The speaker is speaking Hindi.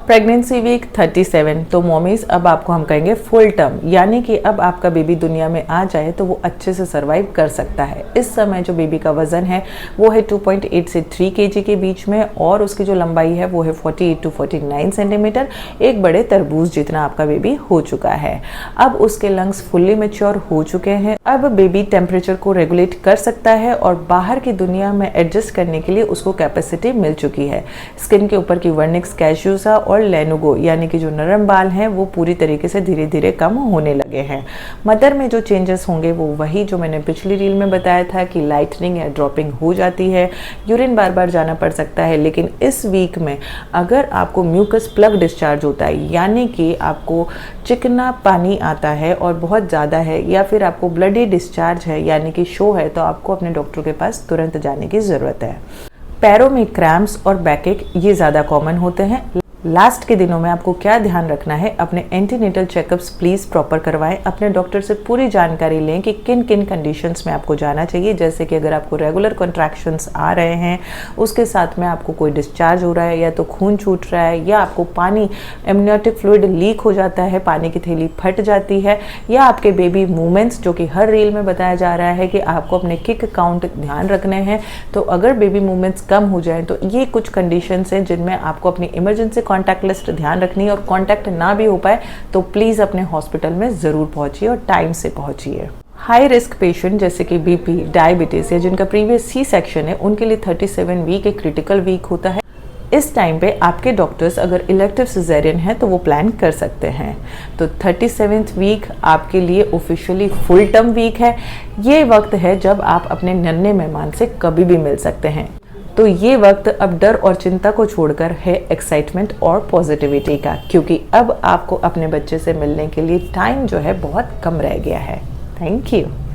Pregnancy week 37। तो मॉमीज अब आपको हम कहेंगे फुल टर्म, यानी कि अब आपका बेबी दुनिया में आ जाए तो वो अच्छे से सर्वाइव कर सकता है। इस समय जो बेबी का वजन है वो है 2.8 से 3 kg के बीच में, और उसकी जो लंबाई है वो है 48 to 49 सेंटीमीटर। एक बड़े तरबूज जितना आपका बेबी हो चुका है। अब उसके लंग्स फुल्ली मैच्योर हो चुके हैं। अब बेबी टेम्परेचर को रेगुलेट कर सकता है और बाहर की दुनिया में एडजस्ट करने के लिए उसको कैपेसिटी मिल चुकी है। स्किन के ऊपर की वर्निक्स कैशूसा और लेनुगो यानी कि जो नरम बाल हैं वो पूरी तरीके से धीरे धीरे कम होने लगे हैं। मदर में जो चेंजेस होंगे वो वही जो मैंने पिछली रील में बताया था कि लाइटनिंग या ड्रॉपिंग हो जाती है, यूरिन बार बार जाना पड़ सकता है। लेकिन इस वीक में अगर आपको म्यूकस प्लग डिस्चार्ज होता है, यानी कि आपको चिकना पानी आता है और बहुत ज़्यादा है, या फिर आपको ब्लडी डिस्चार्ज है यानी कि शो है, तो आपको अपने डॉक्टर के पास तुरंत जाने की ज़रूरत है। पैरों में क्रैम्प्स और बैकएक ये ज़्यादा कॉमन होते हैं। लास्ट के दिनों में आपको क्या ध्यान रखना है, अपने एंटीनेटल चेकअप्स प्लीज़ प्रॉपर करवाएं। अपने डॉक्टर से पूरी जानकारी लें कि किन किन कंडीशंस में आपको जाना चाहिए, जैसे कि अगर आपको रेगुलर कॉन्ट्रैक्शंस आ रहे हैं, उसके साथ में आपको कोई डिस्चार्ज हो रहा है, या तो खून छूट रहा है, या आपको पानी एमनियोटिक फ्लूइड लीक हो जाता है, पानी की थैली फट जाती है, या आपके बेबी मूवमेंट्स, जो कि हर रील में बताया जा रहा है कि आपको अपने किक काउंट ध्यान रखने हैं। तो अगर बेबी मूवमेंट्स कम हो जाएं तो ये कुछ कंडीशंस हैं जिनमें आपको अपनी इमरजेंसी कॉन्टैक्ट लिस्ट ध्यान रखनी है, और कॉन्टैक्ट ना भी हो पाए तो प्लीज़ अपने हॉस्पिटल में ज़रूर पहुंचिए और टाइम से पहुंचिए। हाई रिस्क पेशेंट जैसे कि बीपी, डायबिटीज़ या जिनका प्रीवियस सी सेक्शन है, उनके लिए 37 वीक एक क्रिटिकल वीक होता है। इस टाइम पे आपके डॉक्टर्स अगर इलेक्टिव सिजेरियन है तो वो प्लान कर सकते हैं। तो 37th वीक आपके लिए ऑफिशियली फुल टर्म वीक है। ये वक्त है जब आप अपने नन्हे मेहमान से कभी भी मिल सकते हैं। तो ये वक्त अब डर और चिंता को छोड़कर है एक्साइटमेंट और पॉजिटिविटी का, क्योंकि अब आपको अपने बच्चे से मिलने के लिए टाइम जो है बहुत कम रह गया है। Thank you.